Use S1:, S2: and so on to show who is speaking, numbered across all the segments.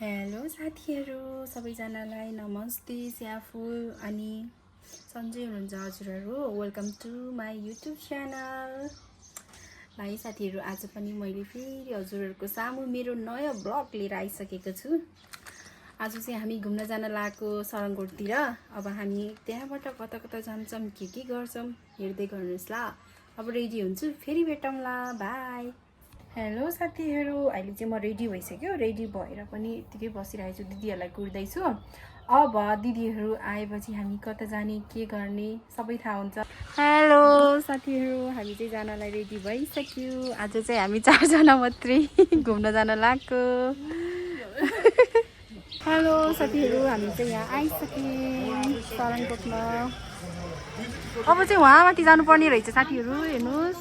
S1: Hello साथीहरू सबैजनालाई नमस्ते स्याफुल अनि सन्चै हुनुहुन्छ हजुरहरू welcome to my YouTube channel भाइ साथीहरू आज पनि मैले फेरि हजुरहरूको सामु मेरो नयाँ ब्लग लिएर आइसकेको छु आज चाहिँ हामी घुम्न जान लागेको सरङकोटतिर अब हामी त्यहाँबाट कता कता जान्छौँ के गर्छौँ हेर्दै गर्नुहोस् ल अब रेडी हुन्छु फेरि भेटौँला बाई हेलो साथीहरू अहिले चाहिँ म रेडी भइसक्यो रेडी भएर पनि यतिकै बसिरहेको छु दिदीहरूलाई कुर्दैछु अब दिदीहरू आएपछि हामी कता जाने के गर्ने सबै थाहा हुन्छ हेलो साथीहरू हामी चाहिँ जानलाई रेडी भइसक्यो आज चाहिँ हामी 4 जना मात्रै घुम्न जान लागेको हेलो साथीहरू हामी चाहिँ यहाँ आइसक्यौँ सरङकोटमा अब चाहिँ वहाँ माथि जानुपर्ने रहेछ साथीहरू हेर्नुहोस्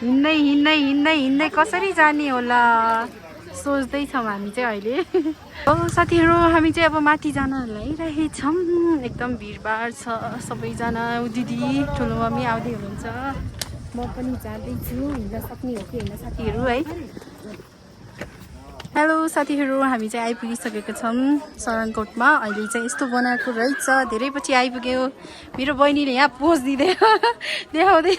S1: हिँड्दै हिँड्दै हिँड्दै हिँड्दै कसरी जाने होला सोच्दैछौँ हामी चाहिँ अहिले हो साथीहरू हामी चाहिँ अब माथि जान लागिरहेछौँ एकदम भिडभाड छ सबैजना दिदी ठुलो मम्मी आउँदै हुनुहुन्छ म पनि जाँदैछु हिँड्न सक्ने हो कि होइन साथीहरू है हेलो साथीहरू हामी चाहिँ आइपुगिसकेको छौँ सरङकोटमा अहिले चाहिँ यस्तो बनाएको रहेछ धेरै पछि आइपुग्यो मेरो बहिनीले यहाँ पोज दिँदै देखाउँदै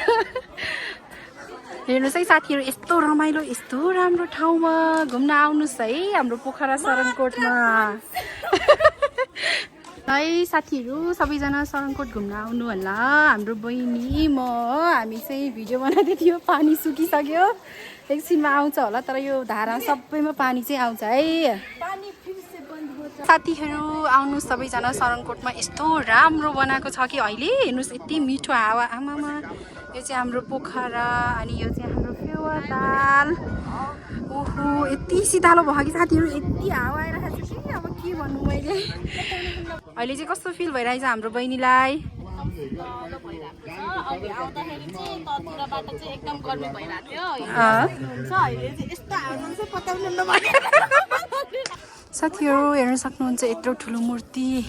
S1: हेर्नुहोस् है साथीहरू यस्तो रमाइलो यस्तो राम्रो ठाउँमा घुम्न आउनुहोस् है हाम्रो पोखरा सरङकोटमा है साथीहरू सबैजना सरङकोट घुम्न आउनु होला हाम्रो बहिनी म हामी चाहिँ भिडियो बनाउँदै थियो पानी सुकिसक्यो एकछिनमा आउँछ होला तर यो धारा सबैमा पानी चाहिँ आउँछ है साथीहरू आउनुहोस् सबैजना सरङकोटमा यस्तो राम्रो बनाएको छ कि अहिले हेर्नुहोस् यति मिठो हावा आमामा यो चाहिँ हाम्रो पोखरा अनि यो चाहिँ हाम्रो फेवाताल ओहो यति सिधालो भयो कि साथीहरू यति हावा आइरहेको छ कि अब के भन्नु मैले अहिले चाहिँ कस्तो फिल भइरहेछ हाम्रो बहिनीलाई साथीहरू हेर्न सक्नुहुन्छ यत्रो ठुलो मूर्ति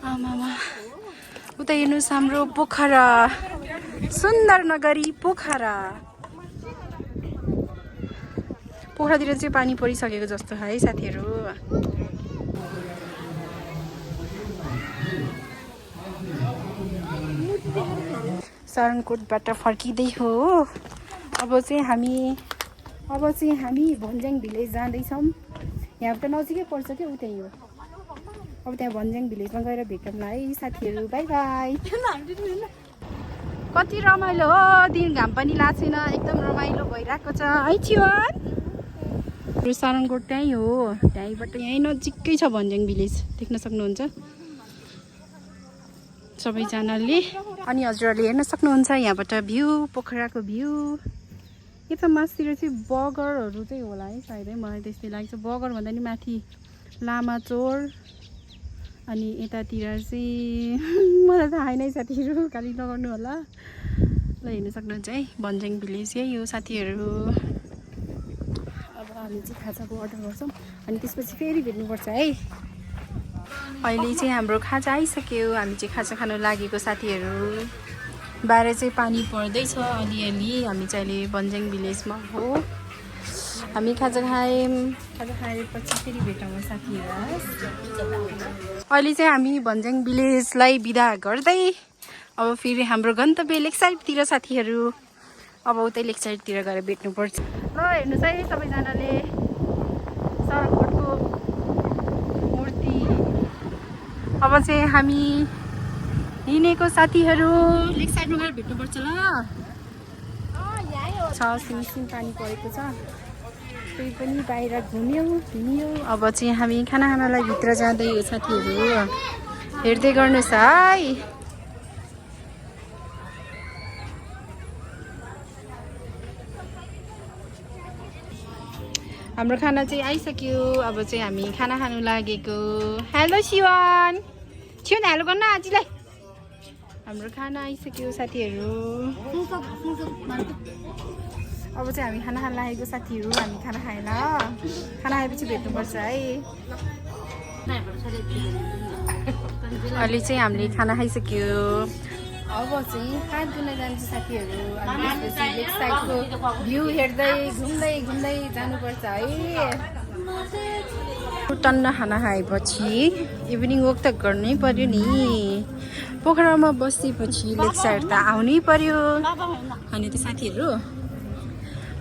S1: आमामा उता हेर्नुहोस् हाम्रो पोखरा सुन्दर नगरी पोखरातिर चाहिँ पानी परिसकेको जस्तो है साथीहरू सरङकोटबाट फर्किँदै हो अब चाहिँ हामी भन्ज्याङ भिलेज जाँदैछौँ यहाँबाट नजिकै पर्छ क्या उतै हो अब त्यहाँ भन्ज्याङ भिलेजमा गएर भेटौँला है साथीहरू बाई बाई कति रमाइलो हो दिन घाम पनि लाग्छ छैन एकदम रमाइलो भइरहेको छ है चिवन सरङकोट त्यहीँ हो त्यहीँबाट यहीँ नजिकै छ भन्ज्याङ भिलेज देख्न सक्नुहुन्छ सबैजनाले अनि हजुरहरूले हेर्न सक्नुहुन्छ यहाँबाट भ्यू पोखराको भ्यू यता मासतिर चाहिँ बगरहरू चाहिँ होला है सायदै मलाई त्यस्तै लाग्छ बगर भन्दा नि माथि लामाचोर अनि यतातिर चाहिँ मलाई थाहा छैन साथीहरू गाली नगर्नु होला ल हेर्न सक्नुहुन्छ है भन्ज्याङ भिलेज यही हो साथीहरू अब हामी चाहिँ खाजाको अर्डर गर्छौँ अनि त्यसपछि फेरि भेट्नुपर्छ है अहिले चाहिँ हाम्रो खाजा आइसक्यो हामी चाहिँ खाजा खानु लागेको साथीहरू बाहिर चाहिँ पानी पर्दैछ अलिअलि हामी चाहिँ अहिले भन्ज्याङ भिलेजमा हो हामी खाजा खाएपछि फेरि भेटौँ साथीहरू अहिले चाहिँ हामी भन्ज्याङ भिलेजलाई बिदा गर्दै अब फेरि हाम्रो गन्तव्य लेक साइडतिर साथीहरू अब उतै लेक साइडतिर गएर भेट्नुपर्छ ल हेर्नुहोस् है सबैजनाले सरङकोटको मूर्ति अब चाहिँ हामी हिँडेको साथीहरू लेक साइडमा गएर भेट्नुपर्छ ल छ सिमसिम पानी परेको छ त्यही पनि बाहिर घुम्यौँ हिँड्यौँ अब चाहिँ हामी खाना खानलाई भित्र जाँदै हो साथीहरू हेर्दै गर्नुहोस् है हाम्रो खाना चाहिँ आइसक्यो अब चाहिँ हामी खाना खानु लागेको हेलो शिवन हेलो गर्न आजीलाई हाम्रो खाना आइसक्यो साथीहरू अब चाहिँ हामी खाना खान लागेको साथीहरू हामी खाना खाएन खाना खाएपछि भेट्नुपर्छ है अहिले चाहिँ हामीले खाना खाइसक्यो अब चाहिँ हात जान्छ साथीहरू अनि त्यसपछि लेक साइडको भ्यू हेर्दै घुम्दै घुम्दै जानुपर्छ है। टन्न खाना खाएपछि इभिनिङ वक त गर्नै पर्यो नि। पोखरामा बसेपछि लेक साइड त आउनै पर्यो। अनि त साथीहरू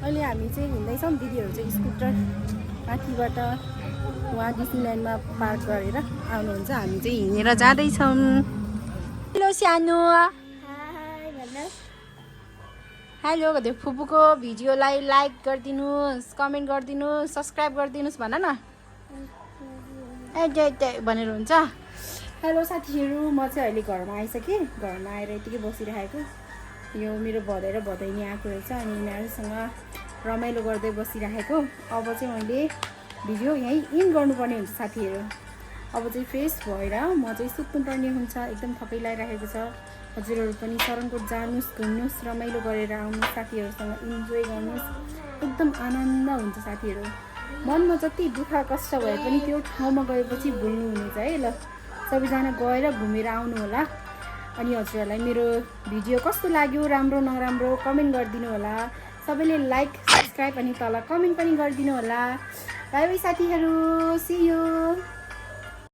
S1: अहिले हामी चाहिँ हिँड्दैछौँ। दिदीहरू चाहिँ स्कुटर माथिबाट उहाँ डिस्नील्यान्डमा पार्क गरेर आउनुहुन्छ। हामी चाहिँ हिँडेर जाँदैछौँ। हेलो सानो हेलो भन्दै फुपूको भिडियोलाई लाइक गरिदिनुहोस्, कमेन्ट गरिदिनुहोस्, सब्सक्राइब गरिदिनुहोस् भन न। भनेर हुन्छ। हेलो साथीहरू म चाहिँ अहिले घरमा आइसकेँ। घरमा आएर यतिकै बसिरहेको। यो मेरो भदै र भदैनी आएको रहेछ अनि यिनीहरूसँग रमाइलो गर्दै बसिरहेको। अब चाहिँ मैले भिडियो यहीँ इन गर्नुपर्ने हुन्छ साथीहरू। अब चाहिँ फ्रेस भएर म चाहिँ सुत्नुपर्ने हुन्छ। एकदम थकै लगाइरहेको छ। हजुरहरू पनि शरणकोट जानुहोस्, घुम्नुहोस्, रमाइलो गरेर आउनुहोस्, साथीहरूसँग इन्जोय गर्नुहोस्। एकदम आनन्द हुन्छ साथीहरू। मनमा जति दुःख कष्ट भए पनि त्यो ठाउँमा गएपछि भुल्नु हुनेछ है। ल सबैजना गएर घुमेर आउनु होला। अनि हजुरहरूलाई मेरो भिडियो कस्तो लाग्यो, राम्रो नराम्रो कमेन्ट गरिदिनु होला। सबैले लाइक सब्सक्राइब अनि तल कमेन्ट पनि गरिदिनु होला। बाई बाई साथीहरू, सी यू।